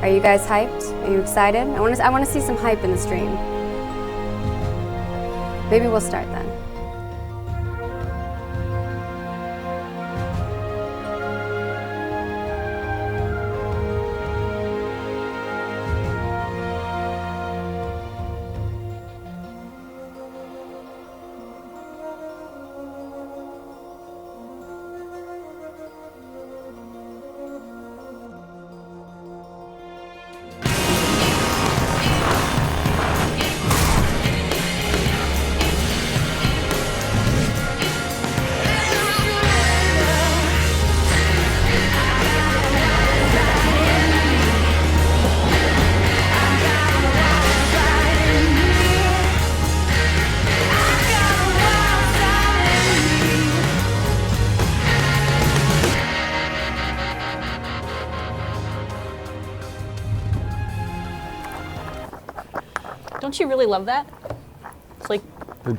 Are you guys hyped? Are you excited? I want to see some hype in the stream. Maybe we'll start then. Don't you really love that? It's like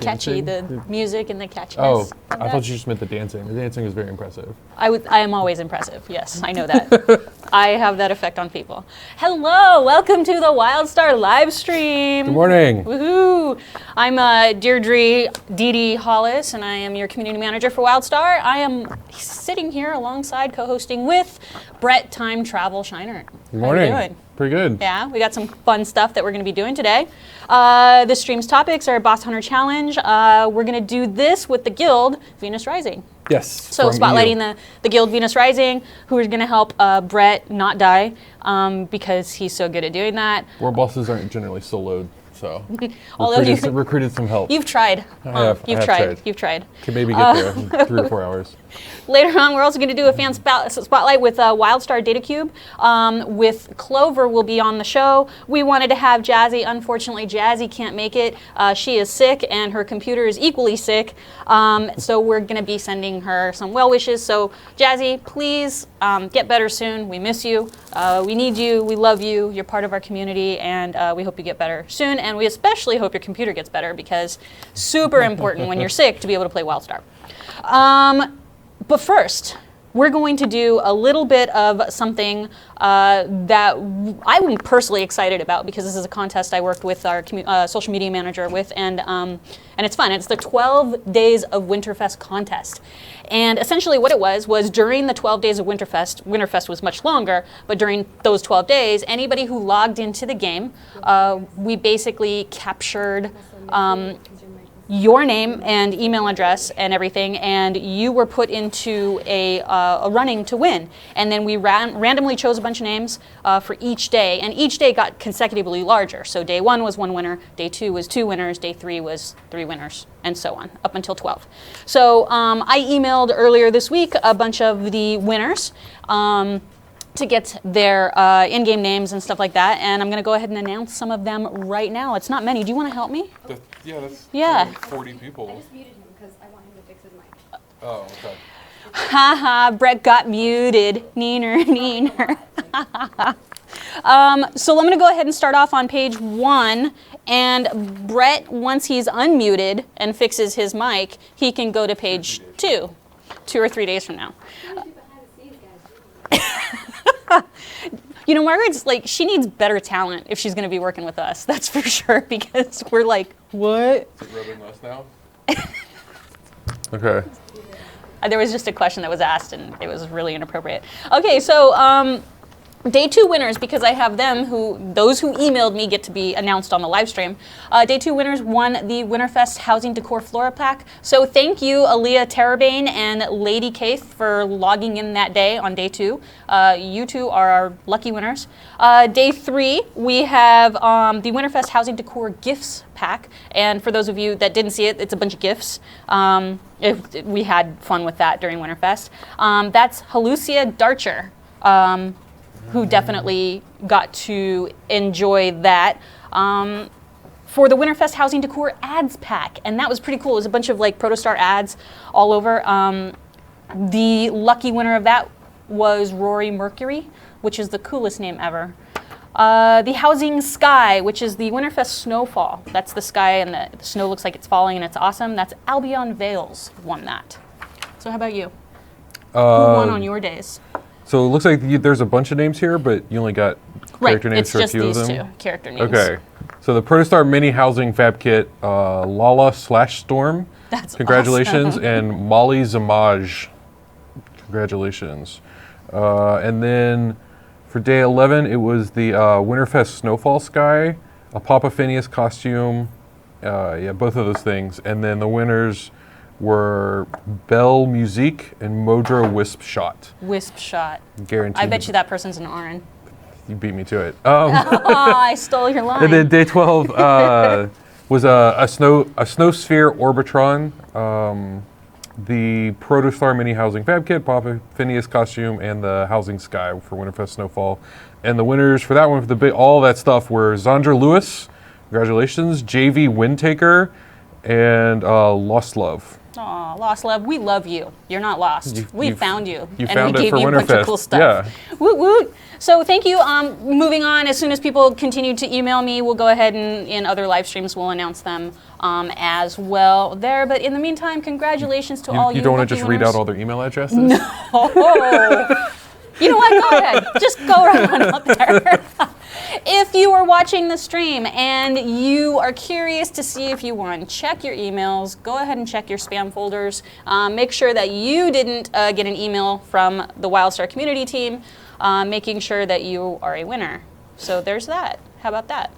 catchy, the music and the catchiness. Oh, I thought you just meant the dancing. The dancing is very impressive. I am always impressive. Yes, I know that. I have that effect on people. Hello, welcome to the WildStar live stream. Good morning. Woohoo! I'm Deirdre Dee Hollis, and I am your community manager for WildStar. I am sitting here alongside co-hosting with Brett Time Travel Shiner. Good morning. How you doing? Pretty good. Yeah, we got some fun stuff that we're going to be doing today. This stream's topics are Boss Hunter Challenge. We're going to do this with the guild, VenusRising. Yes. So spotlighting the guild VenusRising, who is going to help Brett not die because he's so good at doing that. War bosses aren't generally soloed, so Although recruited some help. You've tried. You've tried. Can maybe get there in 3 or 4 hours. Later on, we're also going to do a fan spotlight with WildStar DataCube. With Clover will be on the show. We wanted to have Jazzy. Unfortunately, Jazzy can't make it. She is sick, and her computer is equally sick. So we're going to be sending her some well wishes. So Jazzy, please get better soon. We miss you. We need you. We love you. You're part of our community, and we hope you get better soon. And we especially hope your computer gets better because super important when you're sick to be able to play WildStar. But first, we're going to do a little bit of something that I'm personally excited about because this is a contest I worked with our social media manager with, and it's fun. It's the 12 Days of Winterfest contest. And essentially what it was during the 12 days of Winterfest was much longer, but during those 12 days, anybody who logged into the game, we basically captured your name and email address and everything, and you were put into a running to win. And then we randomly chose a bunch of names for each day, and each day got consecutively larger. So day 1 was 1 winner, day 2 was 2 winners, day 3 was 3 winners, and so on, up until 12. So I emailed earlier this week a bunch of the winners to get their in-game names and stuff like that, and I'm going to go ahead and announce some of them right now. It's not many. Do you want to help me? That's like 40 people. I just muted him because I want him to fix his mic. Oh, okay. Haha, Brett got muted. Neener. So I'm going to go ahead and start off on page 1, and Brett, once he's unmuted and fixes his mic, he can go to page 2 or 3 days from now. You know, Margaret's like, she needs better talent if she's going to be working with us. That's for sure, because we're like, what? Is it rubbing us now? Okay. There was just a question that was asked, and it was really inappropriate. Okay, so day 2 winners, because I have them, those who emailed me get to be announced on the live stream. Day 2 winners won the Winterfest Housing Decor Flora Pack. So thank you, Aaliyah Terabane and Lady Kaith, for logging in that day on day 2. You two are our lucky winners. Day 3, we have the Winterfest Housing Decor Gifts Pack. And for those of you that didn't see it, it's a bunch of gifts. We had fun with that during Winterfest. That's Halucia Darcher. Who definitely got to enjoy that. For the Winterfest Housing Decor Ads Pack, and that was pretty cool. It was a bunch of like Protostar ads all over. The lucky winner of that was Rory Mercury, which is the coolest name ever. The Housing Sky, which is the Winterfest Snowfall. That's the sky and the snow looks like it's falling and it's awesome. That's Albion Vales won that. So how about you? Who won on your days? So it looks like there's a bunch of names here, but you only got Right, Character names it's for a just few of these them? 2 character names. Okay. So the Protostar Mini Housing Fab Kit, Lala/Storm. That's Congratulations. awesome. And Molly Zamaj. Congratulations. And then for day 11, it was the Winterfest Snowfall Sky, a Papa Phineas costume. Yeah, both of those things. And then the winners were Belle Musique and Modra Wisp Shot. Wisp Shot. Guaranteed. I bet you that person's an RN. You beat me to it. Oh, I stole your line. And then day 12 was a snow sphere Orbitron, the Protostar Mini Housing Fab Kit, Papa Phineas costume, and the Housing Sky for Winterfest Snowfall. And the winners for that one, for all that stuff, were Zandra Lewis, congratulations, JV Windtaker, and Lost Love. Aw, Lost Love, we love you. You're not lost. We found you. You and found we it gave for you a bunch Winterfest. of cool stuff. Yeah. Woot woot. So thank you. Moving on, as soon as people continue to email me, we'll go ahead and in other live streams we'll announce them as well there. But in the meantime, congratulations to all you. You don't want to lucky just read winners. out all their email addresses? No. You know what? Go ahead. Just go right on up there. If you are watching the stream and you are curious to see if you won, check your emails. Go ahead and check your spam folders. Make sure that you didn't get an email from the WildStar community team, making sure that you are a winner. So there's that. How about that?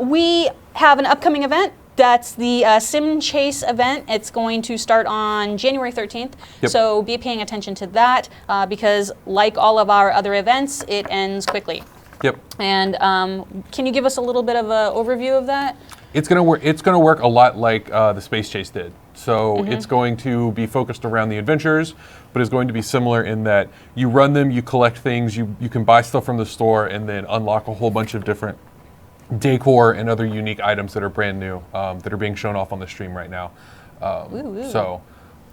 We have an upcoming event. That's the Sim Chase event. It's going to start on January 13th. Yep. So be paying attention to that because like all of our other events, it ends quickly. Yep. And can you give us a little bit of an overview of that? It's gonna work. It's gonna work a lot like the Space Chase did. So it's going to be focused around the adventures, but it's going to be similar in that you run them, you collect things, you can buy stuff from the store, and then unlock a whole bunch of different decor and other unique items that are brand new that are being shown off on the stream right now. So.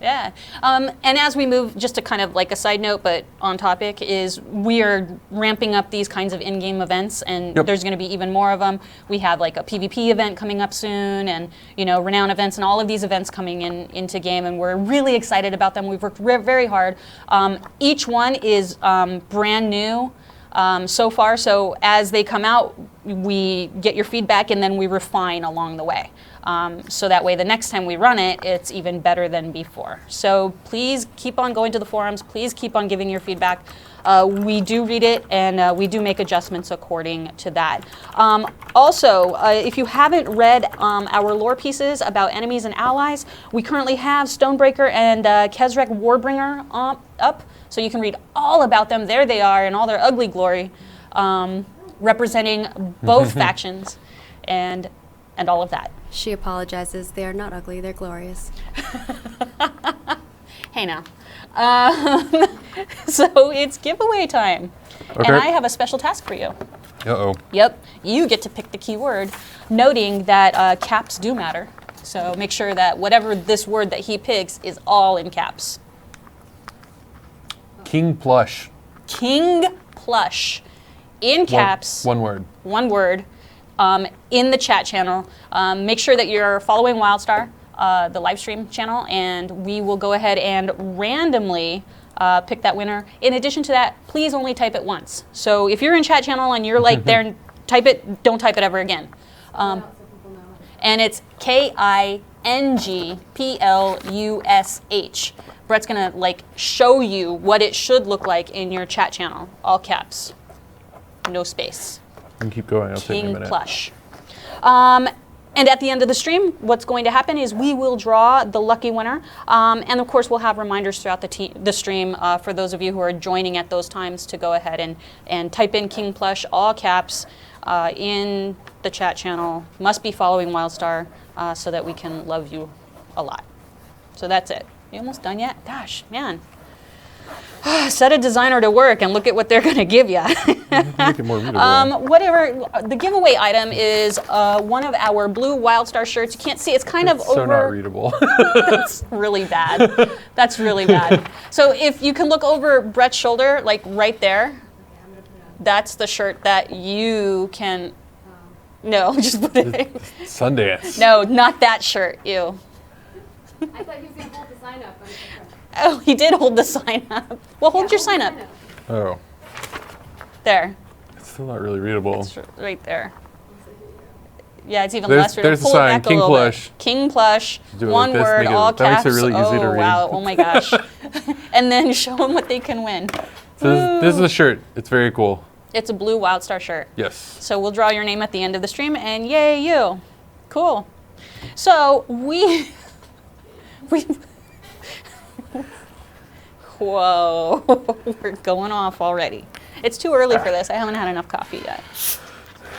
Yeah. And as we move, just to kind of like a side note, but on topic, is we are ramping up these kinds of in-game events, and there's going to be even more of them. We have like a PvP event coming up soon, and renown events, and all of these events coming into game, and we're really excited about them. We've worked very hard. Each one is brand new. So far, so as they come out, we get your feedback and then we refine along the way. So that way the next time we run it, it's even better than before. So please keep on going to the forums, please keep on giving your feedback. We do read it and we do make adjustments according to that. Also, if you haven't read our lore pieces about enemies and allies, we currently have Stonebreaker and Kezrek Warbringer up. So you can read all about them. There they are in all their ugly glory, representing both factions and all of that. She apologizes. They are not ugly. They're glorious. Hey now. So it's giveaway time. Okay. And I have a special task for you. Uh-oh. Yep. You get to pick the keyword, noting that caps do matter. So make sure that whatever this word that he picks is all in caps. King Plush. King Plush. In caps. One word. One word. In the chat channel. Make sure that you're following WildStar, the live stream channel, and we will go ahead and randomly pick that winner. In addition to that, please only type it once. So if you're in chat channel and you're like there, type it, don't type it ever again. And it's KINGPLUSH. Brett's gonna show you what it should look like in your chat channel. All caps, no space. You can keep going. I'll take a King minute. Plush. And at the end of the stream, what's going to happen is we will draw the lucky winner. And of course, we'll have reminders throughout the stream for those of you who are joining at those times to go ahead and type in King Plush, all caps, in the chat channel. Must be following WildStar so that we can love you a lot. So that's it. You almost done yet? Gosh, man. Set a designer to work and look at what they're going to give you. Make it more readable. Whatever. The giveaway item is one of our blue WildStar shirts. You can't see. It's kind of so over. not readable. That's really bad. That's really bad. So if you can look over Brett's shoulder, like right there, that's the shirt that you can. No, just put it. Sundance. No, not that shirt. Ew. I thought he was going to hold the sign up. Oh, he did hold the sign up. Well, hold your sign up. Oh. There. still not really readable. It's right there. Yeah, it's even There's- less readable. there's the Pull it sign, back a King little bit. Plush. King Plush, Do it one like this, word, make it- all that makes caps. it really easy to Oh, read. wow. Oh, my gosh. And then show them what they can win. So this is a shirt. It's very cool. It's a blue WildStar shirt. Yes. So we'll draw your name at the end of the stream, and yay, you. Cool. So we whoa, we're going off already. It's too early for this. I haven't had enough coffee yet.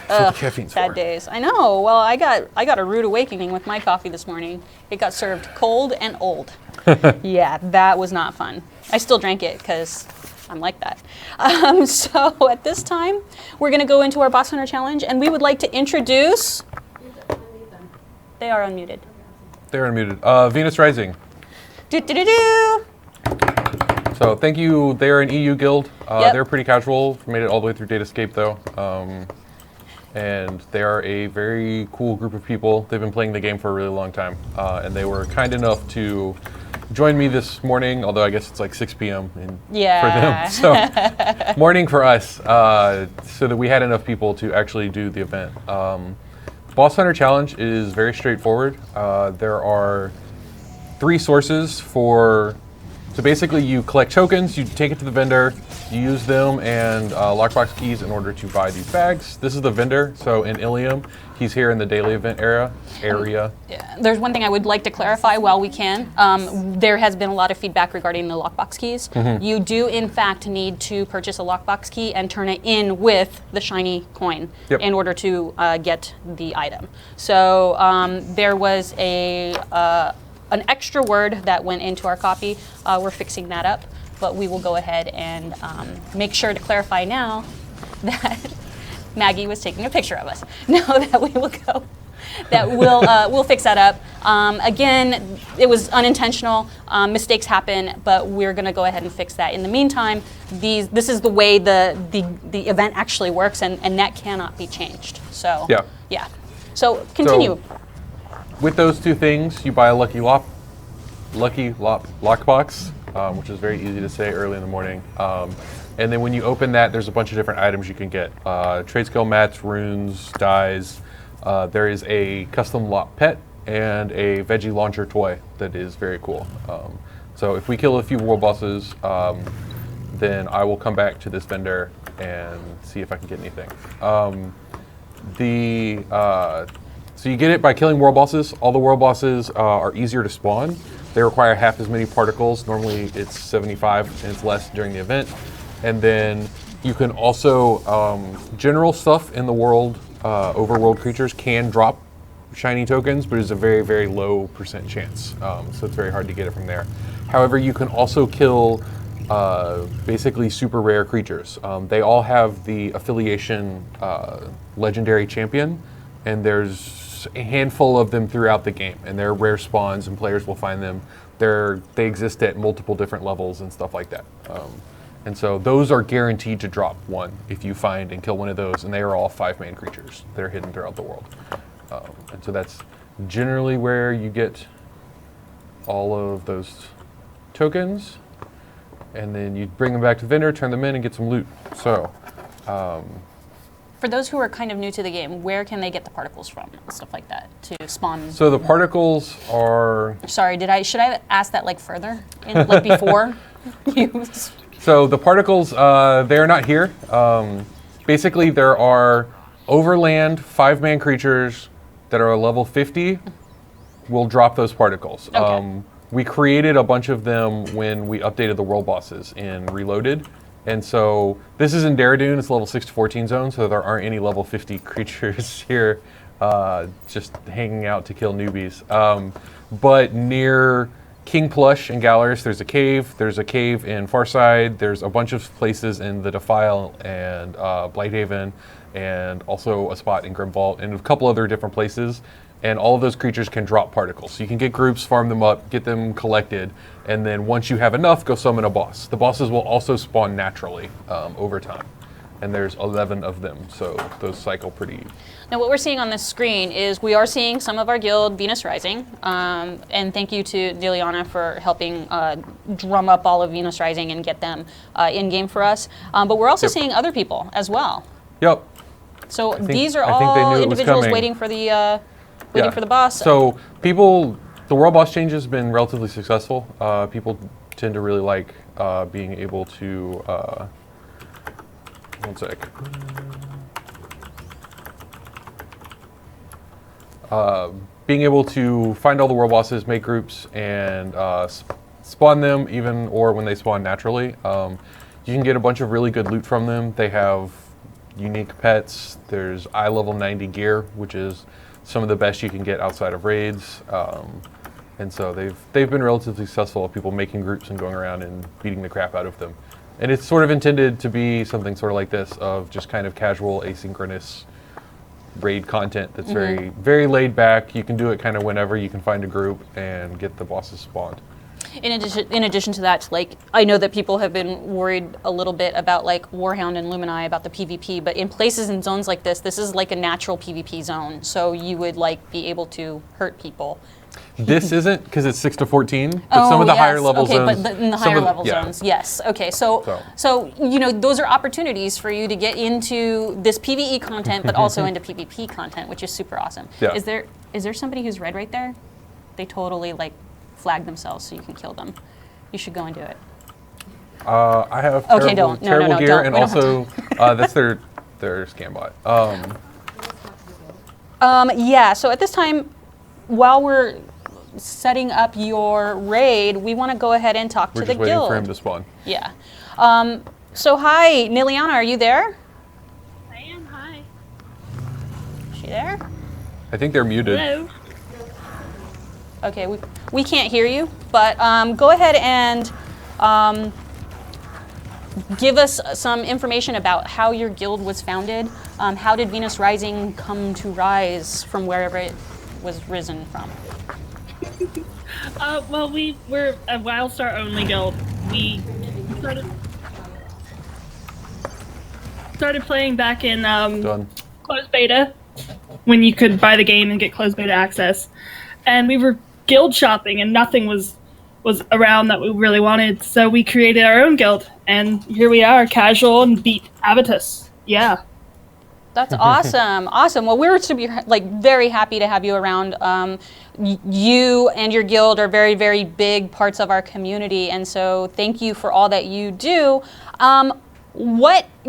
That's what the caffeine's Sad for. days. I know. Well, I got a rude awakening with my coffee this morning. It got served cold and old. Yeah, that was not fun. I still drank it because I'm like that. So at this time, we're going to go into our Boss Hunter Challenge, and we would like to introduce... They are unmuted. They're unmuted. Venus Rising. Do-do-do-do! So thank you. They are an EU guild. Yep. They're pretty casual. Made it all the way through Datascape though. And they are a very cool group of people. They've been playing the game for a really long time. And they were kind enough to join me this morning, although I guess it's like 6 p.m. Yeah. for them. So morning for us, so that we had enough people to actually do the event. Boss Hunter Challenge is very straightforward. There are 3 sources for, so basically you collect tokens, you take it to the vendor, you use them and lockbox keys in order to buy these bags. This is the vendor, so in Ilium, he's here in the daily event area. Yeah. There's one thing I would like to clarify while we can. There has been a lot of feedback regarding the lockbox keys. You do, in fact, need to purchase a lockbox key and turn it in with the shiny coin in order to get the item. So there was an extra word that went into our copy. We're fixing that up, but we will go ahead and make sure to clarify now that Maggie was taking a picture of us. Now that we will go, that we'll fix that up. Again, it was unintentional. Mistakes happen, but we're going to go ahead and fix that. In the meantime, this is the way the event actually works, and that cannot be changed. So yeah. So continue. So, with those 2 things, you buy a Lucky Lop lockbox, which is very easy to say early in the morning. And then when you open that, there's a bunch of different items you can get. Trade skill mats, runes, dyes. There is a custom lot pet and a veggie launcher toy that is very cool. So if we kill a few world bosses, then I will come back to this vendor and see if I can get anything. So you get it by killing world bosses. All the world bosses are easier to spawn. They require half as many particles. Normally it's 75 and it's less during the event. And then you can also, general stuff in the world, overworld creatures can drop shiny tokens, but it's a very, very low % chance. So it's very hard to get it from there. However, you can also kill basically super rare creatures. They all have the affiliation legendary champion, and there's a handful of them throughout the game, and they're rare spawns, and players will find them. They exist at multiple different levels and stuff like that. And so those are guaranteed to drop one if you find and kill one of those, and they are all 5-man creatures that are hidden throughout the world. And so that's generally where you get all of those tokens, and then you bring them back to the vendor, turn them in, and get some loot. So. For those who are kind of new to the game, where can they get the particles from and stuff like that to spawn? So the particles are... Sorry, should I have asked that like further, like before? So the particles, they're not here. Basically, there are overland 5-man creatures that are level 50 will drop those particles. Okay. We created a bunch of them when we updated the world bosses in Reloaded. And so this is in Daradoon, it's level 6 to 14 zone, so there aren't any level 50 creatures here just hanging out to kill newbies. But near King Plush and Galaris, there's a cave in Farside, there's a bunch of places in the Defile and Blighthaven, and also a spot in Grimvault, and a couple other different places. And all of those creatures can drop particles. So you can get groups, farm them up, get them collected, and then once you have enough, go summon a boss. The bosses will also spawn naturally over time. And there's 11 of them, so those cycle pretty... Now what we're seeing on this screen is we are seeing some of our guild, Venus Rising, and thank you to Liliana for helping drum up all of Venus Rising and get them in-game for us. But we're also seeing other people as well. Yep. So think- these are I think they all knew it was individuals coming. waiting for the Yeah. for the boss. So the world boss change has been relatively successful. People tend to really like being able to. One sec. Being able to find all the world bosses, make groups, and spawn them, even or when they spawn naturally. You can get a bunch of really good loot from them. They have unique pets. There's eye level 90 gear, which is some of the best you can get outside of raids. And so they've been relatively successful at people making groups and going around and beating the crap out of them. And it's sort of intended to be something sort of like this, of just kind of casual, asynchronous raid content that's very, very laid back. You can do it kind of whenever you can find a group and get the bosses spawned. In addition to that, like, I know that people have been worried a little bit about like Warhound and Lumini about the PvP, but in places and zones like this is like a natural PvP zone. So you would like be able to hurt people. This isn't, because it's 6 to 14, but some of the higher level zones. But in the higher level zones, yes. Okay, so you know, those are opportunities for you to get into this PvE content, but also into PvP content, which is super awesome. Yeah. Is there somebody who's red right there? They totally like flag themselves so you can kill them. You should go and do it. I have Okay, terrible, don't. No, terrible no, gear, don't. and We don't have also that's their scam bot. Yeah, so at this time, while we're setting up your raid, we want to go ahead and talk We're to the just waiting guild. for him to spawn. Yeah. So hi, Niliana, are you there? I am, hi. Is she there? I think they're muted. Hello. Okay, we can't hear you, but go ahead and give us some information about how your guild was founded. How did Venus Rising come to rise from wherever it was risen from? Well, we're a WildStar only guild. We started playing back in Done. closed beta, when you could buy the game and get closed beta access, and we were guild shopping, and nothing was around that we really wanted. So we created our own guild, and here we are, casual, and beat Avitus. Yeah. That's awesome. Awesome. Well, we're to be like very happy to have you around. You and your guild are very, very big parts of our community, and so thank you for all that you do.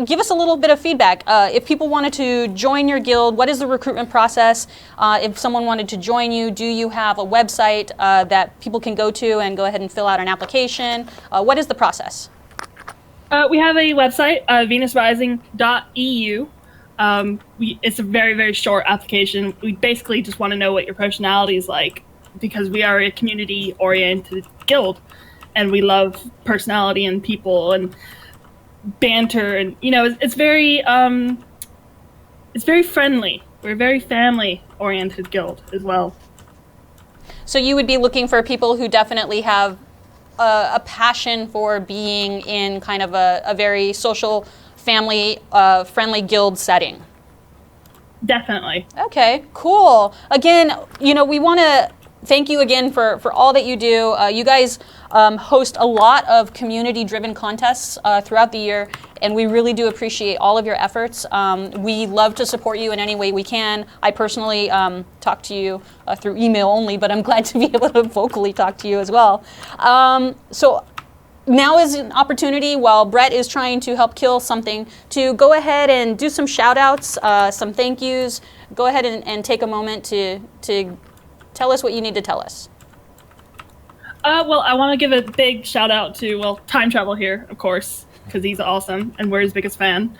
Give us a little bit of feedback. If people wanted to join your guild, what is the recruitment process? If someone wanted to join you, do you have a website that people can go to and go ahead and fill out an application? What is the process? We have a website, VenusRising.eu. It's a very, very short application. We basically just want to know what your personality is like, because we are a community-oriented guild, and we love personality and people and banter, and it's very friendly. We're a very family-oriented guild as well. So you would be looking for people who definitely have a passion for being in kind of a very social, family friendly guild setting. Definitely. Okay, cool. Again, we want to thank you again for all that you do. You guys host a lot of community-driven contests throughout the year, and we really do appreciate all of your efforts. We love to support you in any way we can. I personally talk to you through email only, but I'm glad to be able to vocally talk to you as well. So now is an opportunity, while Brett is trying to help kill something, to go ahead and do some shout-outs, some thank yous. Go ahead and take a moment to tell us what you need to tell us. Well, I want to give a big shout out to, Time Travel here, of course, because he's awesome and we're his biggest fan.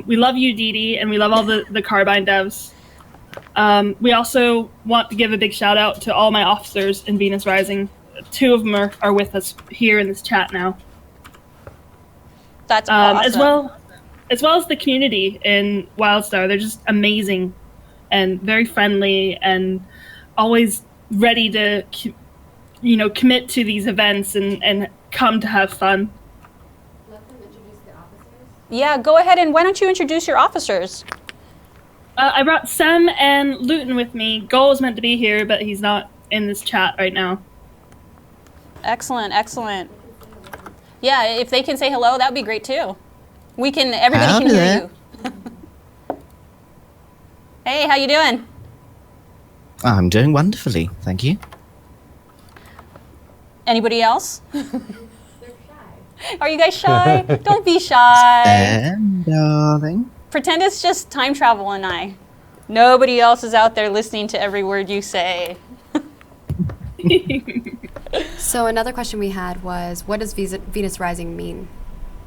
We love you, Dee Dee, and we love all the Carbine devs. We also want to give a big shout out to all my officers in Venus Rising. 2 of them are with us here in this chat now. That's awesome. As well as the community in WildStar. They're just amazing and very friendly and always ready to commit to these events and come to have fun. Let them introduce the officers. Yeah, go ahead, and why don't you introduce your officers? I brought Sam and Luton with me. Goal was meant to be here, but he's not in this chat right now. Excellent, excellent. Yeah, if they can say hello, that would be great too. Everybody can hear you. Hey, how you doing? I'm doing wonderfully, thank you. Anybody else? Are you guys shy? Don't be shy. Darling. Pretend it's just time travel and I. Nobody else is out there listening to every word you say. So another question we had was, what does Venus Rising mean?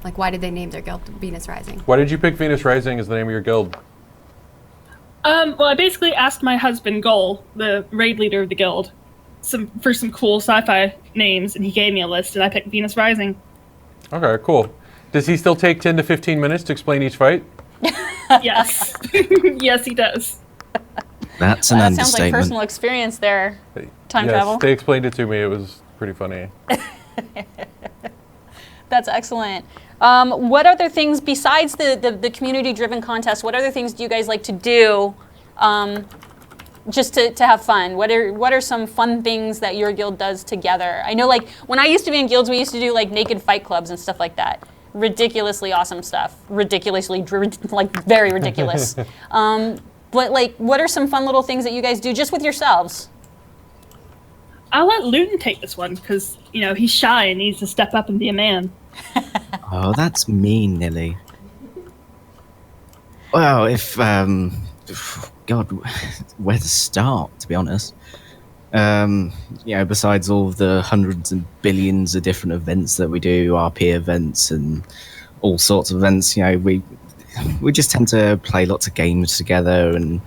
Like, why did they name their guild Venus Rising? Why did you pick Venus Rising as the name of your guild? Well, I basically asked my husband, Goal, the raid leader of the guild, for some cool sci-fi names, and he gave me a list, and I picked Venus Rising. Okay, cool. Does he still take 10 to 15 minutes to explain each fight? Yes. Yes, he does. That's an That sounds like understatement. personal experience there. Time Yes, travel. they explained it to me. It was pretty funny. That's excellent. What other things besides the community-driven contest? What other things do you guys like to do, just to have fun? What are some fun things that your guild does together? I know, like when I used to be in guilds, we used to do like naked fight clubs and stuff like that. Ridiculously awesome stuff. Ridiculously, like very ridiculous. But like, what are some fun little things that you guys do just with yourselves? I'll let Luton take this one, because, you know, he's shy and needs to step up and be a man. Oh, that's mean, Nilly. Well, God, where to start, to be honest. Besides all of the hundreds and billions of different events that we do, RP events and all sorts of events, we just tend to play lots of games together, and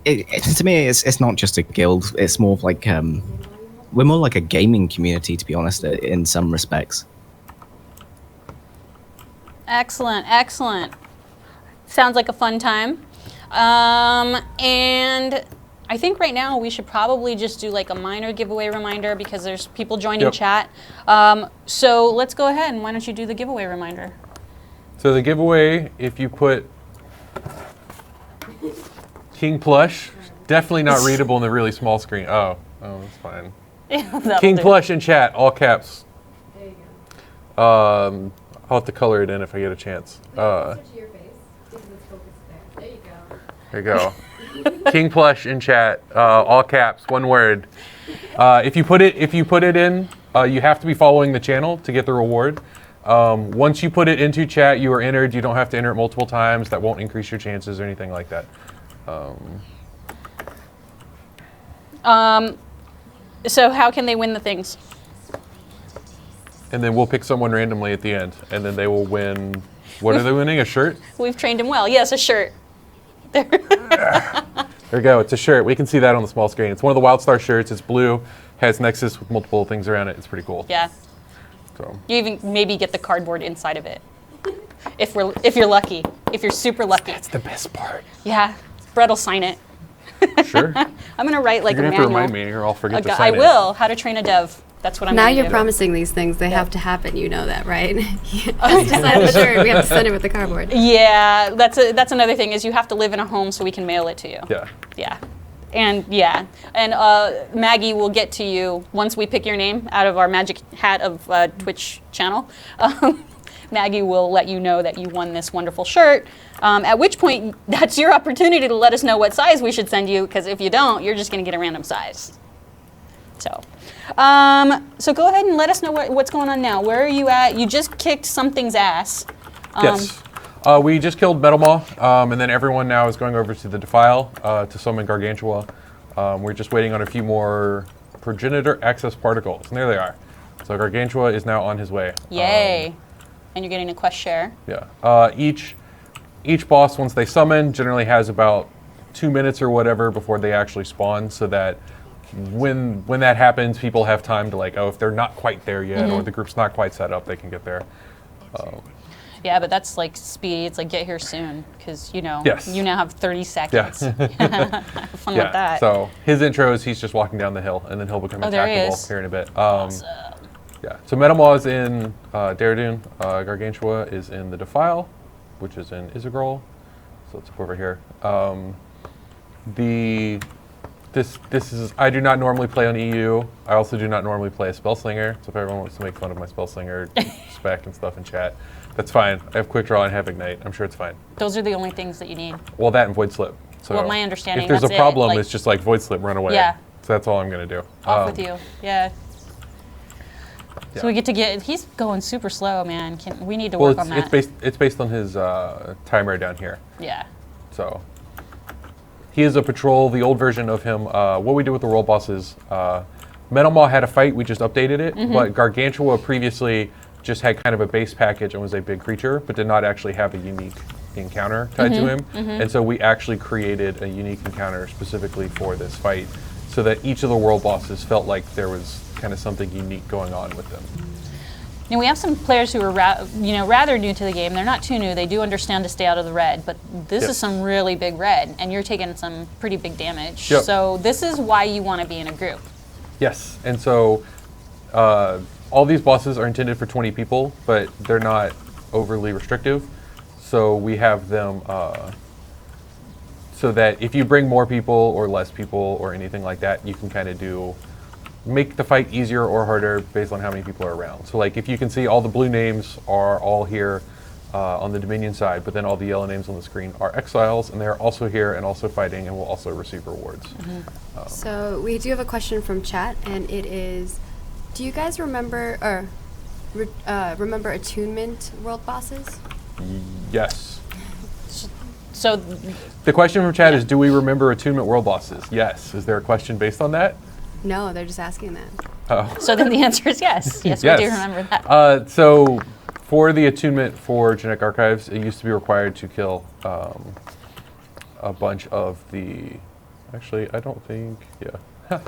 to me, it's not just a guild. It's more of like we're more like a gaming community, to be honest, in some respects. Excellent, excellent. Sounds like a fun time. And I think right now we should probably just do like a minor giveaway reminder because there's people joining chat. So let's go ahead and why don't you do the giveaway reminder? So the giveaway, if you put King Plush, definitely not readable in the really small screen. Oh, that's fine. King Plush in chat, all caps. There you go. I'll have to color it in if I get a chance. Switch to your face because it's focused there. There you go. There you go. King Plush in chat, all caps, one word. If you put it in, you have to be following the channel to get the reward. Once you put it into chat, you are entered. You don't have to enter it multiple times. That won't increase your chances or anything like that. So how can they win the things? And then we'll pick someone randomly at the end, and then they will win. What are they winning? A shirt? We've trained him well. Yes, a shirt. There you go. It's a shirt. We can see that on the small screen. It's one of the WildStar shirts. It's blue, has Nexus with multiple things around it. It's pretty cool. Yeah. So. You even maybe get the cardboard inside of it. If you're lucky. If you're super lucky. That's the best part. Yeah. Brett will sign it. Sure. I'm gonna write like You're a gonna have manual. to remind me, or I'll forget to I sign it. will. How to train a dev. That's what I'm Now gonna you're do. promising these things. They have to happen. You know that, right? You have to sign the shirt. We have to send it with the cardboard. Yeah, that's another thing is you have to live in a home so we can mail it to you. Yeah. Yeah. And Maggie will get to you once we pick your name out of our magic hat of Twitch channel. Maggie will let you know that you won this wonderful shirt, at which point that's your opportunity to let us know what size we should send you, because if you don't, you're just going to get a random size. So go ahead and let us know what's going on now. Where are you at? You just kicked something's ass. Yes. We just killed Metal Maw, and then everyone now is going over to the Defile to summon Gargantua. We're just waiting on a few more progenitor access particles, and there they are. So Gargantua is now on his way. Yay. And you're getting a quest share. Yeah. Each boss, once they summon, generally has about 2 minutes or whatever before they actually spawn, so that when that happens, people have time to if they're not quite there yet or the group's not quite set up, they can get there. Yeah, but that's like speedy. It's like get here soon because Yes. you now have 30 seconds. Yeah. Have fun with that. So his intro is he's just walking down the hill, and then he'll become there he attackable is. here in a bit. Awesome. Yeah. So Metamaw is in Daredun. Gargantua is in the Defile, which is in Isagrol. So it's over here. This is I do not normally play on EU. I also do not normally play a Spellslinger. So if everyone wants to make fun of my Spellslinger spec and stuff in chat, that's fine. I have Quick Draw and have Ignite. I'm sure it's fine. Those are the only things that you need. Well, that and Void Slip. So Well, my understanding, if there's that's a it, problem, like- it's just like void slip, run away. Yeah. So that's all I'm gonna do. Off with you. Yeah. Yeah. So we get to get. He's going super slow, man. We need to Well, work on that. it's based on his timer down here. Yeah. So he is a patrol, the old version of him. What we do with the world bosses, Metal Maw had a fight, we just updated it, but Gargantua previously just had kind of a base package and was a big creature, but did not actually have a unique encounter tied to him. And so we actually created a unique encounter specifically for this fight, so that each of the world bosses felt like there was kind of something unique going on with them. Now we have some players who are rather new to the game. They're not too new. They do understand to stay out of the red, but this Yep. is some really big red, and you're taking some pretty big damage. Yep. So this is why you want to be in a group. Yes, and so all these bosses are intended for 20 people, but they're not overly restrictive. So we have them so that if you bring more people or less people or anything like that, you can kind of make the fight easier or harder based on how many people are around. So like if you can see, all the blue names are all here on the Dominion side, but then all the yellow names on the screen are exiles, and they're also here and also fighting and will also receive rewards. So we do have a question from chat, and it is, do you guys remember remember attunement world bosses? Yes. So The question from chat is, do we remember attunement world bosses? Yes. Is there a question based on that? No, they're just asking that. Oh. so then the answer is yes. Yes, we do remember that. So for the attunement for genetic archives, it used to be required to kill a bunch of the. Actually, I don't think. Yeah.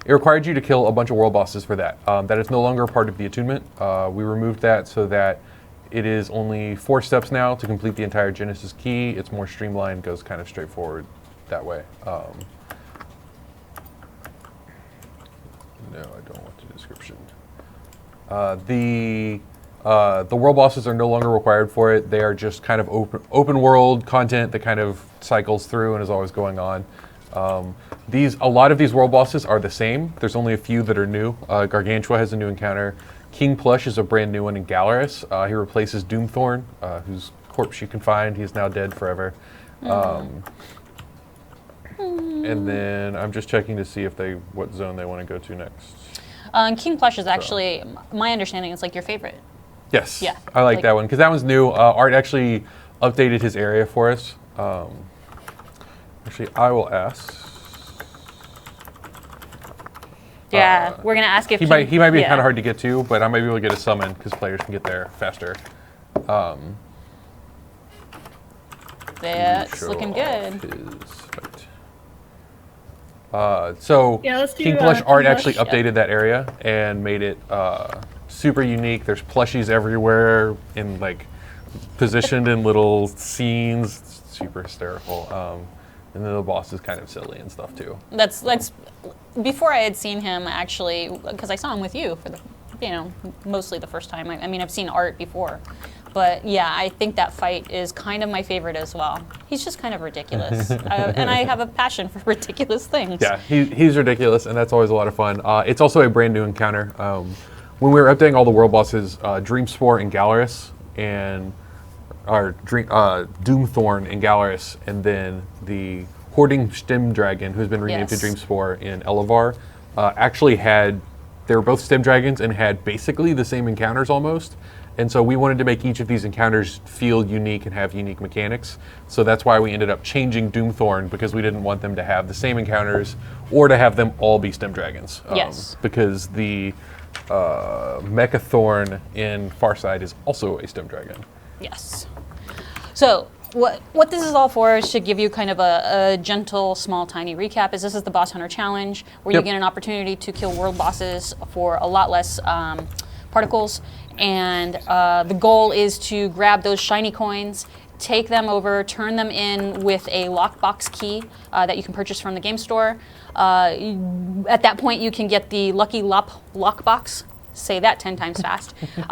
It required you to kill a bunch of world bosses for that. That is no longer part of the attunement. We removed that so that it is only 4 steps now to complete the entire Genesis key. It's more streamlined, goes kind of straightforward that way. No, I don't want the description. The world bosses are no longer required for it. They are just kind of open world content that kind of cycles through and is always going on. A lot of these world bosses are the same. There's only a few that are new. Gargantua has a new encounter. King Plush is a brand new one in Galaris. He replaces Doomthorn, whose corpse you can find. He's now dead forever. And then I'm just checking to see what zone they want to go to next. King Plush is actually, my understanding, is like your favorite. Yes, Yeah, I like like- that one because that one's new. Art actually updated his area for us. Actually, I will ask. Yeah, we're gonna ask if He might be yeah. kind of hard to get to, but I might be able to get a summon because players can get there faster. That's Show looking off good. his fight. So Yeah, let's do, King Plush King Art Plush. actually updated that area and made it super unique. There's plushies everywhere in positioned in little scenes. It's super hysterical. And then the boss is kind of silly and stuff too. That's before I had seen him actually, because I saw him with you for the, mostly the first time. I mean, I've seen Art before, but yeah, I think that fight is kind of my favorite as well. He's just kind of ridiculous, and I have a passion for ridiculous things. Yeah, he's ridiculous, and that's always a lot of fun. It's also a brand new encounter. When we were updating all the world bosses, Dreamspore and Galaris, and Doomthorn in Galaris, and then the Hoarding Stem Dragon, who's been renamed Yes. to Dreamspore in Elevar, actually they were both Stem Dragons and had basically the same encounters almost. And so we wanted to make each of these encounters feel unique and have unique mechanics. So that's why we ended up changing Doomthorn, because we didn't want them to have the same encounters or to have them all be Stem Dragons. Yes. Because the Mechathorn in Farside is also a Stem Dragon. Yes. So what this is all for is to give you kind of a gentle, small, tiny recap. This is the Boss Hunter Challenge, where Yep. you get an opportunity to kill world bosses for a lot less particles. And the goal is to grab those shiny coins, take them over, turn them in with a lockbox key that you can purchase from the game store. At that point, you can get the Lucky Lockbox. Say that 10 times fast. You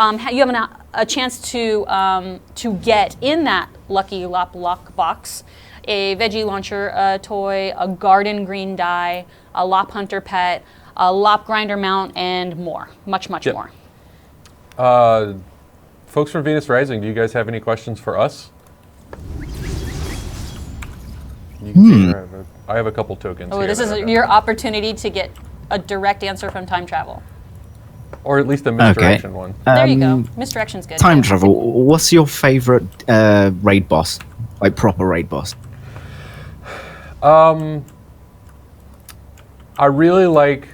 have a chance to get in that Lucky Lock box a veggie launcher, a toy, a garden green dye, a Lop Hunter pet, a Lop Grinder mount, and more. Much Yep. more. Folks from Venus Rising, do you guys have any questions for us? You can see her. I have a couple tokens. Oh, here this that is I have. your opportunity to get a direct answer from time travel. Or at least a misdirection one. There you go. Misdirection's good. Time too. travel. What's your favorite raid boss? Like proper raid boss? I really like.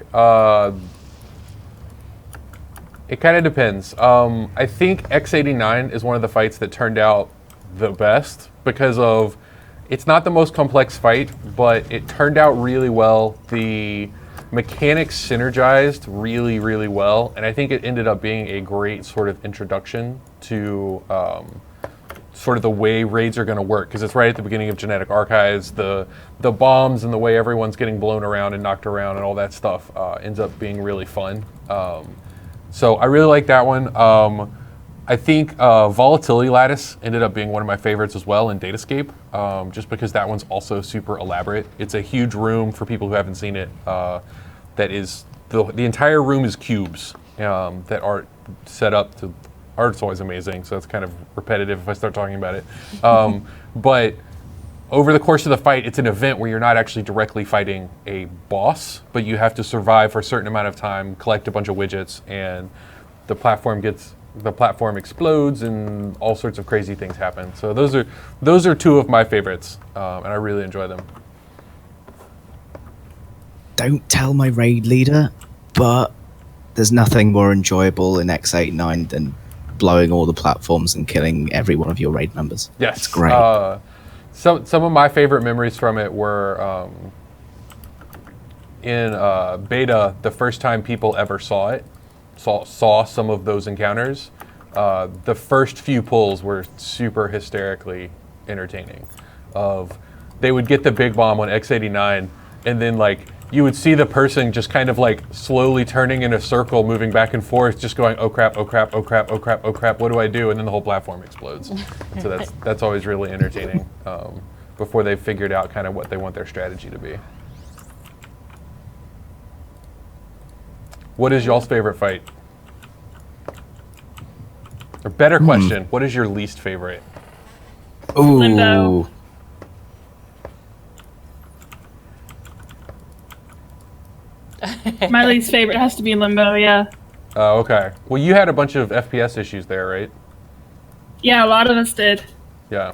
It kind of depends. I think X89 is one of the fights that turned out the best because of. It's not the most complex fight, but it turned out really well. The mechanics synergized really, really well, and I think it ended up being a great sort of introduction to sort of the way raids are going to work, because it's right at the beginning of Genetic Archives. The bombs and the way everyone's getting blown around and knocked around and all that stuff ends up being really fun. So I really like that one. I think Volatility Lattice ended up being one of my favorites as well in Datascape, just because that one's also super elaborate. It's a huge room for people who haven't seen it. That is, the entire room is cubes that are set up to, art's always amazing, so it's kind of repetitive if I start talking about it. But over the course of the fight, it's an event where you're not actually directly fighting a boss, but you have to survive for a certain amount of time, collect a bunch of widgets, and the platform explodes and all sorts of crazy things happen. So those are two of my favorites, and I really enjoy them. Don't tell my raid leader, but there's nothing more enjoyable in X89 than blowing all the platforms and killing every one of your raid members. Yes, it's great. Some of my favorite memories from it were in beta. The first time people ever saw some of those encounters. The first few pulls were super hysterically entertaining. They would get the big bomb on X89, and then you would see the person just kind of slowly turning in a circle, moving back and forth, just going, oh crap, oh crap, oh crap, oh crap, oh crap, what do I do? And then the whole platform explodes. So that's always really entertaining before they've figured out kind of what they want their strategy to be. What is y'all's favorite fight? Or better question, what is your least favorite? Ooh. Limbo. My least favorite has to be Limbo, yeah. Oh, okay. Well, you had a bunch of FPS issues there, right? Yeah, a lot of us did. Yeah.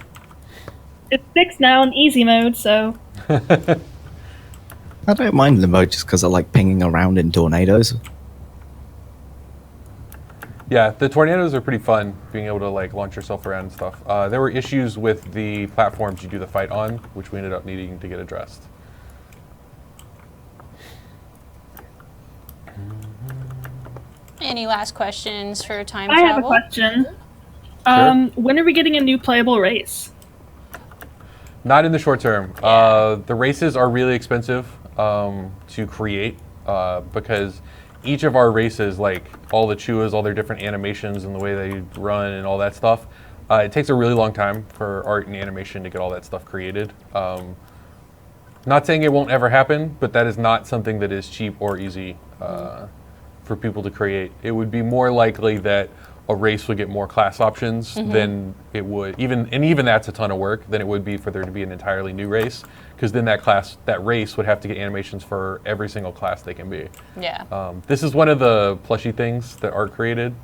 It's fixed now in easy mode, so... I don't mind Limbo just because I like pinging around in tornadoes. Yeah, the tornadoes are pretty fun, being able to launch yourself around and stuff. There were issues with the platforms you do the fight on, which we ended up needing to get addressed. Any last questions for time I travel? have a question. Sure. When are we getting a new playable race? Not in the short term. The races are really expensive to create because each of our races, all the Chuas, all their different animations and the way they run and all that stuff, it takes a really long time for art and animation to get all that stuff created. Not saying it won't ever happen, but that is not something that is cheap or easy for people to create. It would be more likely that a race would get more class options than it would, even that's a ton of work, than it would be for there to be an entirely new race, because then that race would have to get animations for every single class they can be. Yeah. This is one of the plushy things that Art created,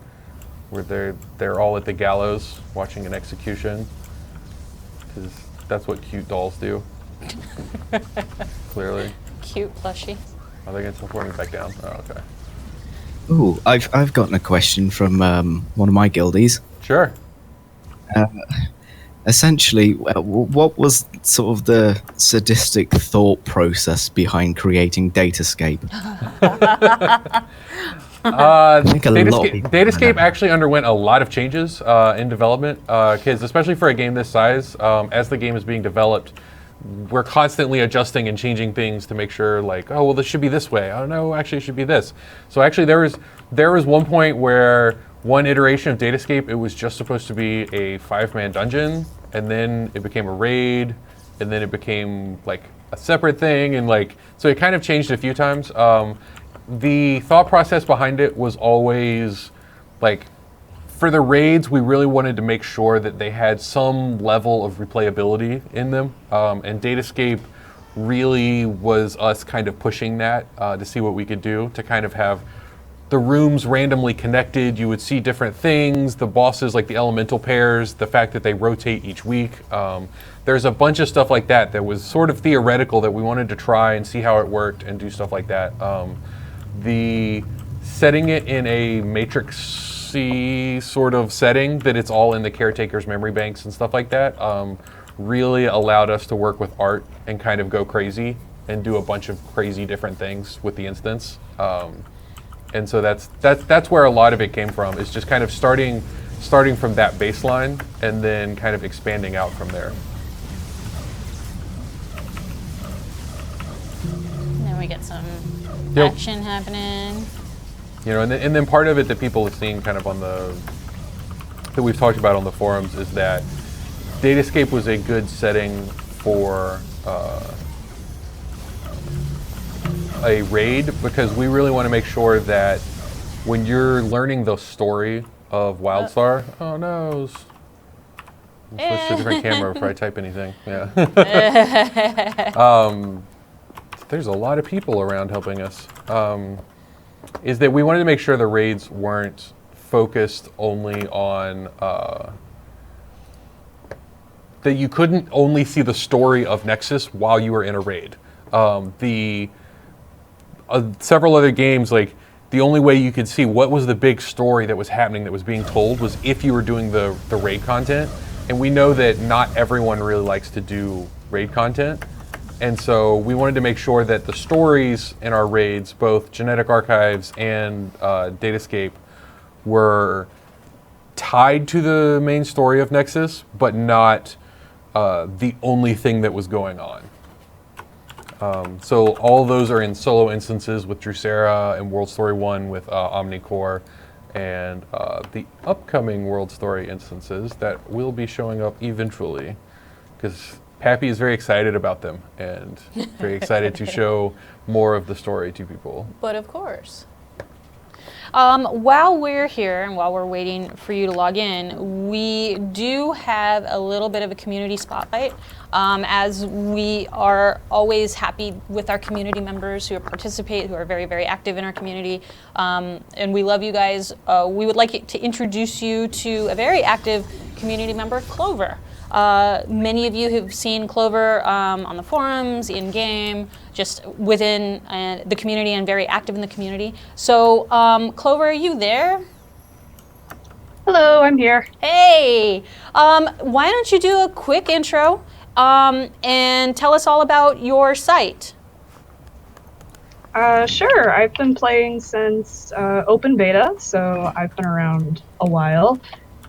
where they're all at the gallows watching an execution, because that's what cute dolls do. Clearly. Cute plushie. Are they going to teleport me back down? Oh, okay. Ooh, I've gotten a question from one of my guildies. Sure. Essentially, what was sort of the sadistic thought process behind creating Datascape? think a lot of people Datascape know. actually underwent a lot of changes in development, because especially for a game this size, as the game is being developed, we're constantly adjusting and changing things to make sure, oh, well, this should be this way. Oh, no, actually, it should be this. So actually, there was one point where one iteration of Datascape, it was just supposed to be a 5-man dungeon, and then it became a raid, and then it became a separate thing, and so it kind of changed a few times. The thought process behind it was always for the raids, we really wanted to make sure that they had some level of replayability in them, and Datascape really was us kind of pushing that to see what we could do to kind of have the rooms randomly connected. You would see different things, the bosses like the elemental pairs, the fact that they rotate each week. There's a bunch of stuff like that that was sort of theoretical that we wanted to try and see how it worked and do stuff like that. The setting it in a matrixy sort of setting that it's all in the caretaker's memory banks and stuff like that really allowed us to work with art and kind of go crazy and do a bunch of crazy different things with the instance. And so that's where a lot of it came from, is just kind of starting from that baseline and then kind of expanding out from there. And then we get some Yep. action happening. You know, and then part of it that people have seen kind of on that we've talked about on the forums is that Datascape was a good setting for a raid, because we really want to make sure that when you're learning the story of WildStar, oh no, switch to a different camera before I type anything. Yeah. There's a lot of people around helping us. Is that we wanted to make sure the raids weren't focused only on that you couldn't only see the story of Nexus while you were in a raid. Several other games, like the only way you could see what was the big story that was happening, that was being told, was if you were doing the raid content. And we know that not everyone really likes to do raid content. And so we wanted to make sure that the stories in our raids, both Genetic Archives and Datascape, were tied to the main story of Nexus, but not the only thing that was going on. So all of those are in solo instances with Drusera and World Story 1 with OmniCore, and the upcoming World Story instances that will be showing up eventually, because Pappy is very excited about them and very excited to show more of the story to people. But of course. While we're here and while we're waiting for you to log in, we do have a little bit of a community spotlight, as we are always happy with our community members who participate, who are very, very active in our community, and we love you guys. We would like to introduce you to a very active community member, Clover. Many of you have seen Clover on the forums, in-game, just within the community, and very active in the community. So, Clover, are you there? Hello, I'm here. Hey! Why don't you do a quick intro and tell us all about your site? Sure. I've been playing since open beta, so I've been around a while.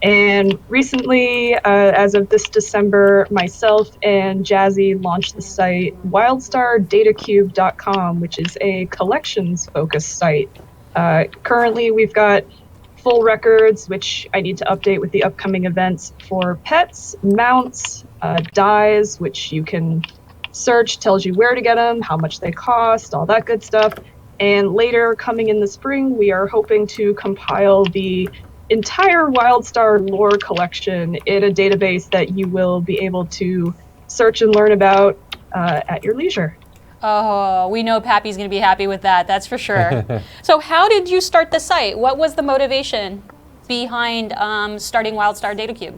And recently, as of this December, myself and Jazzy launched the site WildStarDatacube.com, which is a collections-focused site. Currently, we've got full records, which I need to update with the upcoming events, for pets, mounts, dyes, which you can search, tells you where to get them, how much they cost, all that good stuff. And later, coming in the spring, we are hoping to compile the entire WildStar lore collection in a database that you will be able to search and learn about at your leisure. Oh, we know Pappy's going to be happy with that, that's for sure. So how did you start the site? What was the motivation behind starting WildStar Datacube?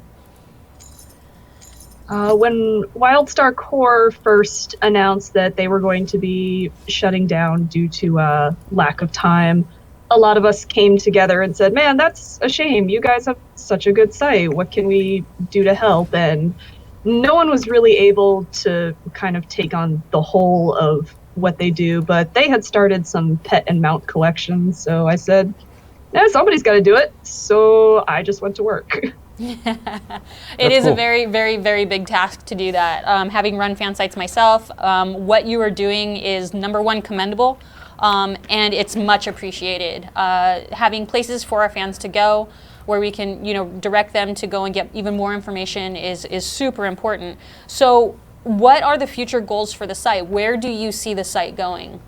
When WildStar Core first announced that they were going to be shutting down due to lack of time, a lot of us came together and said, man, that's a shame. You guys have such a good site. What can we do to help? And no one was really able to kind of take on the whole of what they do, but they had started some pet and mount collections. So I said, yeah, somebody's got to do it. So I just went to work. It is cool. A very, very, very big task to do that. Having run fan sites myself, what you are doing is, number one, commendable. And it's much appreciated. Having places for our fans to go where we can, direct them to go and get even more information is super important. So what are the future goals for the site? Where do you see the site going?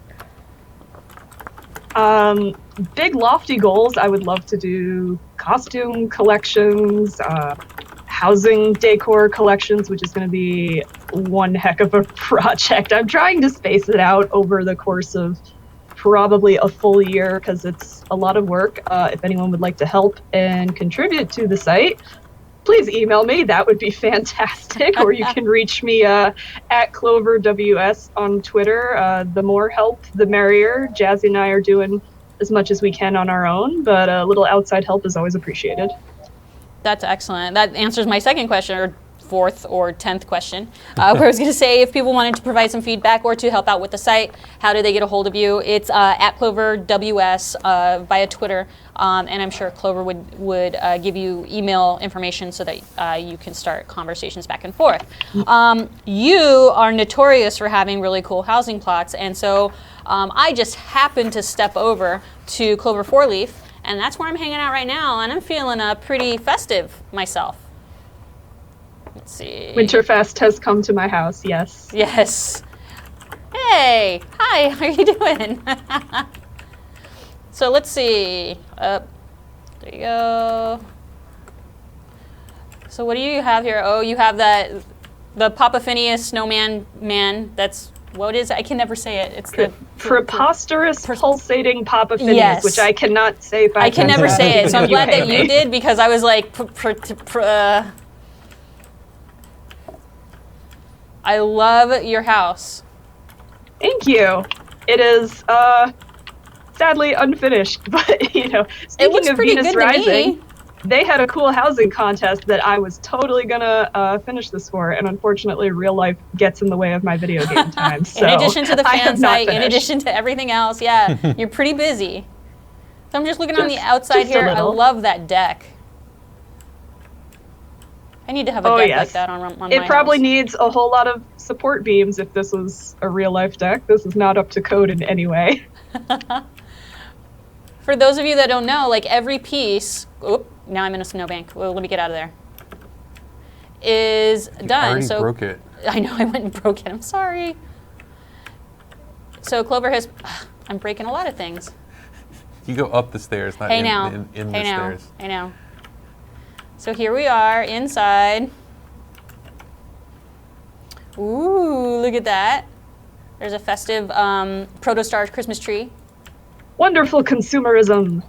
Big lofty goals. I would love to do costume collections, housing decor collections, which is going to be one heck of a project. I'm trying to space it out over the course of probably a full year because it's a lot of work. If anyone would like to help and contribute to the site, please email me. That would be fantastic. Or you can reach me at CloverWS on Twitter. The more help, the merrier. Jazzy and I are doing as much as we can on our own, but a little outside help is always appreciated. That's excellent. That answers my second question, or fourth or 10th question, where I was going to say if people wanted to provide some feedback or to help out with the site, how do they get a hold of you? It's at CloverWS via Twitter, and I'm sure Clover would give you email information so that you can start conversations back and forth. You are notorious for having really cool housing plots, and so I just happened to step over to Clover 4-Leaf, and that's where I'm hanging out right now, and I'm feeling pretty festive myself. Let's see. Winterfest has come to my house, yes. Yes. Hey, hi, how are you doing? So let's see. There you go. So what do you have here? Oh, you have the Papa Phineas snowman man. That's, what is it? I can never say it. It's the preposterous pulsating Papa Phineas, Yes. which I cannot say. I can never say it. So I'm glad that you Okay. did, because I was like, I love your house. Thank you. It is sadly unfinished, but you know, It speaking looks of pretty Venus good to Rising, me. they had a cool housing contest that I was totally gonna finish this for, and unfortunately, real life gets in the way of my video game time. So In addition to the I fan have not site, in finished. addition to everything else, yeah, you're pretty busy. So I'm just looking on the Just- outside just a here. I little. love that deck. I need to have a Oh, deck yes. like that on my It probably house. needs a whole lot of support beams if this was a real life deck. This is not up to code in any way. For those of you that don't know, like every piece, oop, now I'm in a snowbank. Well, let me get out of there. Is You done. already So broke it. I know I went and broke it. I'm sorry. So Clover has, I'm breaking a lot of things. You go up the stairs, not Hey in, now, in hey the now, stairs. hey now. So here we are inside. Ooh, look at that. There's a festive Protostar Christmas tree. Wonderful consumerism.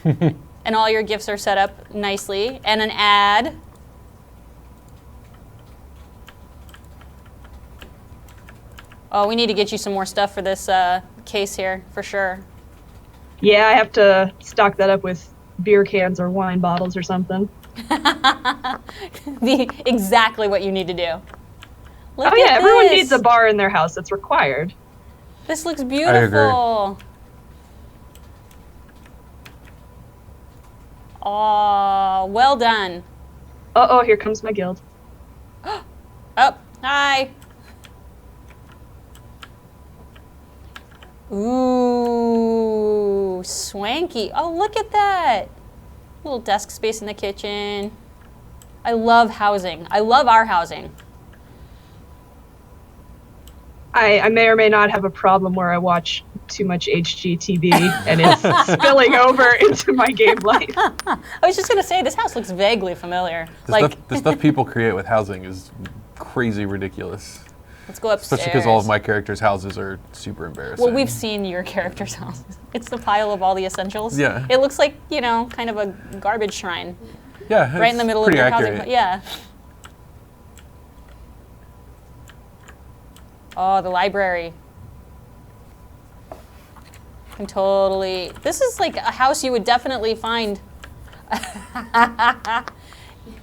And all your gifts are set up nicely. And an ad. Oh, we need to get you some more stuff for this case here, for sure. Yeah, I have to stock that up with beer cans or wine bottles or something. Exactly what you need to do. Look Oh yeah, at everyone this. needs a bar in their house. It's required. This looks beautiful. Oh, well done. Uh-oh, here comes my guild. Oh, hi. Ooh, swanky. Oh, look at that. Little desk space in the kitchen. I love housing. I love our housing. I may or may not have a problem where I watch too much HGTV and it's spilling over into my game life. I was just going to say, this house looks vaguely familiar. The stuff people create with housing is crazy ridiculous. Let's go upstairs. Especially because all of my characters' houses are super embarrassing. Well, we've seen your character's house. It's the pile of all the essentials. Yeah. It looks like, you know, kind of a garbage shrine. Yeah, Right in the middle of pretty your accurate. housing. Yeah. Oh, the library. Can totally. This is like a house you would definitely find.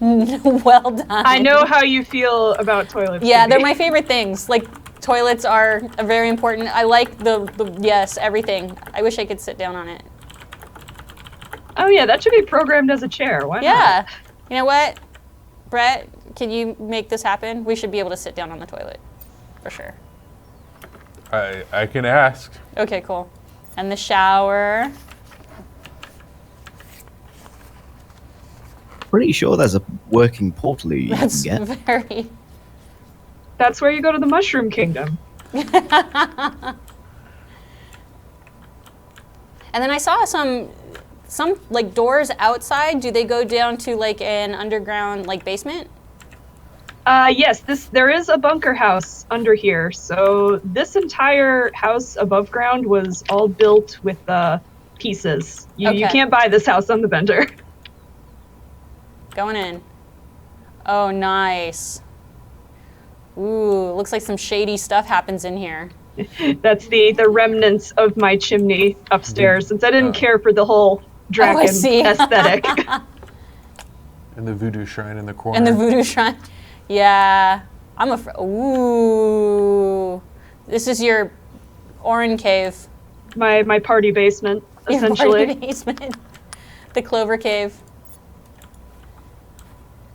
Well done. I know how you feel about toilets. Yeah, they're Cindy. my favorite things. Like toilets are very important. I like the yes, everything. I wish I could sit down on it. Oh yeah, that should be programmed as a chair. Why not? Yeah. You know what? Brett, can you make this happen? We should be able to sit down on the toilet. For sure. I can ask. Okay, cool. And the shower. Pretty sure there's a working portal you That's can get. very. That's where you go to the Mushroom Kingdom. And then I saw some some like doors outside. Do they go down to like an underground like basement? Yes, there is a bunker house under here. So this entire house above ground was all built with pieces. You Okay. can't buy this house on the vendor. Going in. Oh, nice. Ooh, looks like some shady stuff happens in here. That's the remnants of my chimney upstairs, since I didn't care for the whole dragon see. aesthetic. And the voodoo shrine in the corner. And the voodoo shrine. Yeah. I'm ooh. This is your Orin cave. my party basement, essentially. Your party basement. The Clover Cave.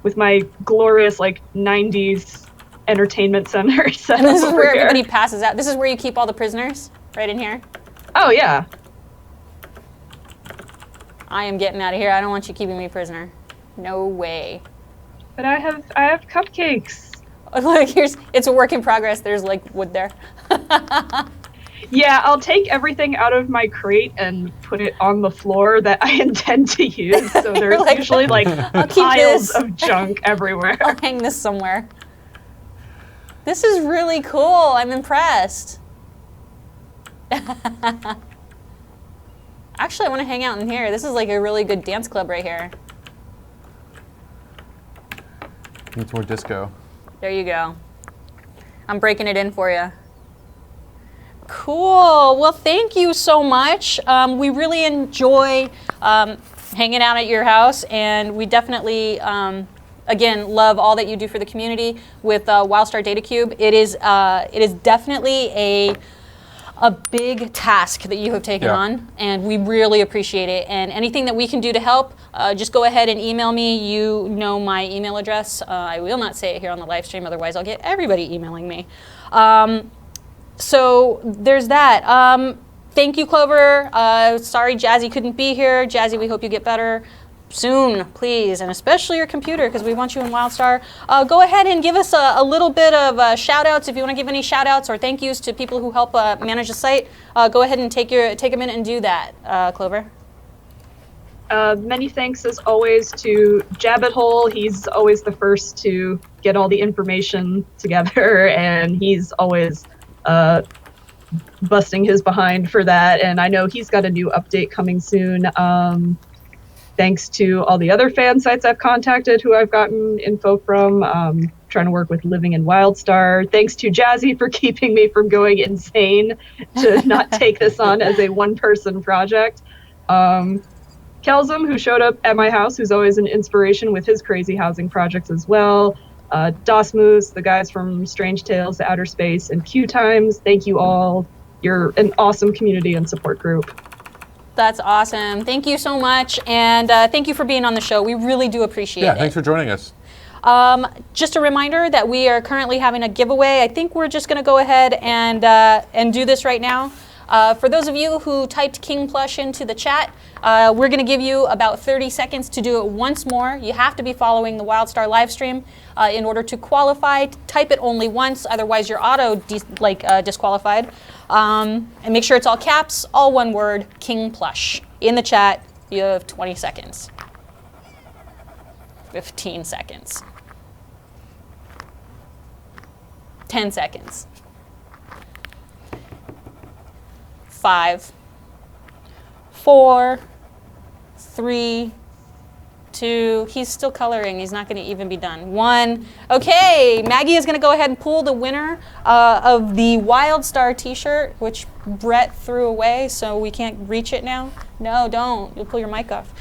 With my glorious, like, 90s entertainment center set And this up is over where here. everybody passes out. This is where you keep all the prisoners, right in here. Oh, yeah. I am getting out of here. I don't want you keeping me prisoner. No way. But I have cupcakes. Oh, look, it's a work in progress. There's like wood there. Yeah, I'll take everything out of my crate and put it on the floor that I intend to use. So there's like, usually like I'll keep piles this. of junk everywhere. I'll hang this somewhere. This is really cool. I'm impressed. Actually, I want to hang out in here. This is like a really good dance club right here. Needs more disco. There you go. I'm breaking it in for you. Cool. Well, thank you so much. We really enjoy hanging out at your house, and we definitely, again, love all that you do for the community with WildStar DataCube. It is definitely a big task that you have taken on, and we really appreciate it. And anything that we can do to help, just go ahead and email me. You know my email address. I will not say it here on the live stream, otherwise I'll get everybody emailing me. So there's that. Thank you, Clover. Sorry Jazzy couldn't be here. Jazzy, we hope you get better soon, please, and especially your computer, because we want you in WildStar. Go ahead and give us a little bit of shout outs if you want to give any shout outs or thank yous to people who help manage the site. Go ahead and take a minute and do that, Clover. Many thanks as always to Jabbit-Hole. He's always the first to get all the information together, and he's always busting his behind for that. And I know he's got a new update coming soon. Thanks to all the other fan sites I've contacted who I've gotten info from. Trying to work with Living in WildStar. Thanks to Jazzy for keeping me from going insane to not take this on as a one-person project. Kelzum, who showed up at my house, who's always an inspiration with his crazy housing projects as well. Dosmoose, the guys from Strange Tales to Outer Space, and Q Times. Thank you all. You're an awesome community and support group. That's awesome. Thank you so much, and thank you for being on the show. We really do appreciate it. Yeah, thanks for joining us. Just a reminder that we are currently having a giveaway. I think we're just going to go ahead and do this right now. For those of you who typed King Plush into the chat, we're going to give you about 30 seconds to do it once more. You have to be following the WildStar live stream in order to qualify. Type it only once, otherwise you're disqualified. And make sure it's all caps, all one word, King Plush. In the chat, you have 20 seconds. 15 seconds. 10 seconds. 5, 4, 3, 2, he's still coloring. He's not going to even be done. 1. Okay, Maggie is going to go ahead and pull the winner of the WildStar t-shirt, which Brett threw away, so we can't reach it now. No, don't. You'll pull your mic off.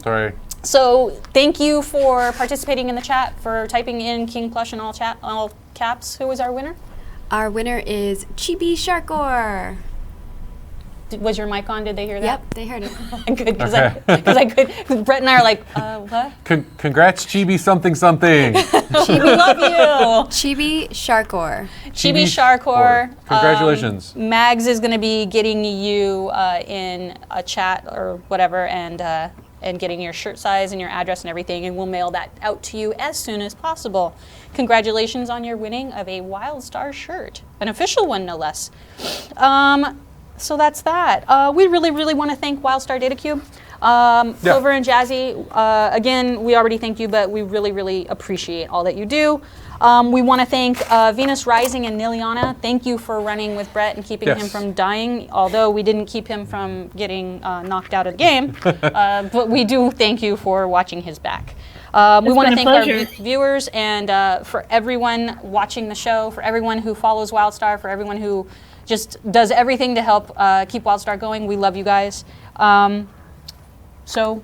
Sorry. So thank you for participating in the chat, for typing in King Plush in all caps. Who was our winner? Our winner is Chibi Sharkor. Was your mic on? Did they hear that? Yep, they heard it. Good, because I could. Brett and I are like, what? Congrats, Chibi something something. Chibi, love you. Chibi Sharkor. Chibi Sharkor. Congratulations. Mags is going to be getting you in a chat or whatever, and getting your shirt size and your address and everything, and we'll mail that out to you as soon as possible. Congratulations on your winning of a WildStar shirt, an official one, no less. So that's that. We really, really want to thank WildStar DataCube. Clover and Jazzy, again, we already thank you, but we really, really appreciate all that you do. We want to thank VenusRising and Niliana. Thank you for running with Brett and keeping him from dying, although we didn't keep him from getting knocked out of the game. But we do thank you for watching his back. We want to thank our viewers and for everyone watching the show, for everyone who follows WildStar, for everyone who just does everything to help keep WildStar going. We love you guys. So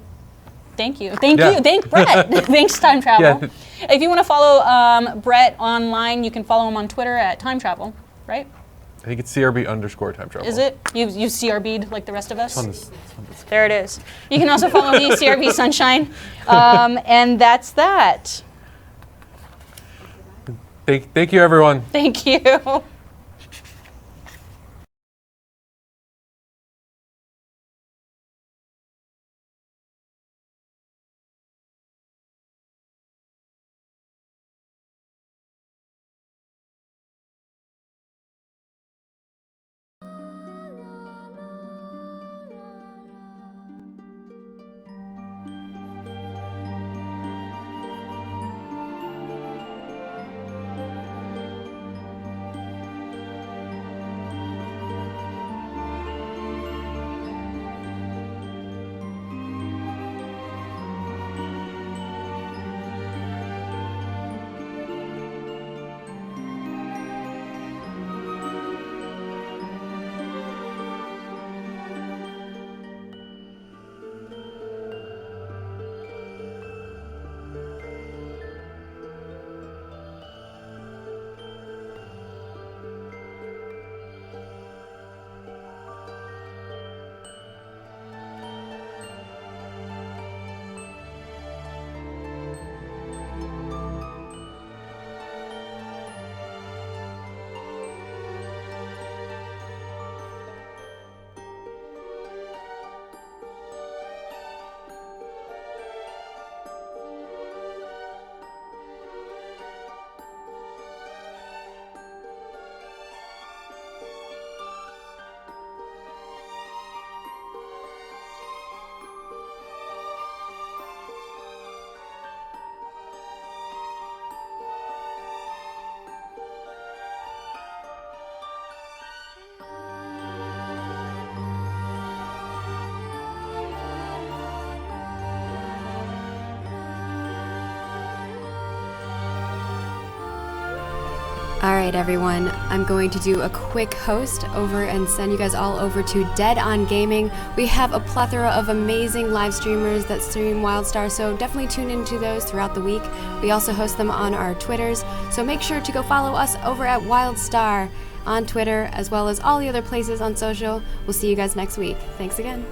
thank you. Thank you. Thank Brett. Thanks, Time Travel. Yeah. If you want to follow Brett online, you can follow him on Twitter at Time Travel, right? I think it's CRB_Time Travel. Is it? You CRB'd like the rest of us? There it is. You can also follow me, CRB Sunshine. And that's that. Thank you, everyone. Thank you. All right, everyone, I'm going to do a quick host over and send you guys all over to Dead on Gaming. We have a plethora of amazing live streamers that stream WildStar, so definitely tune into those throughout the week. We also host them on our Twitters, so make sure to go follow us over at WildStar on Twitter, as well as all the other places on social. We'll see you guys next week. Thanks again.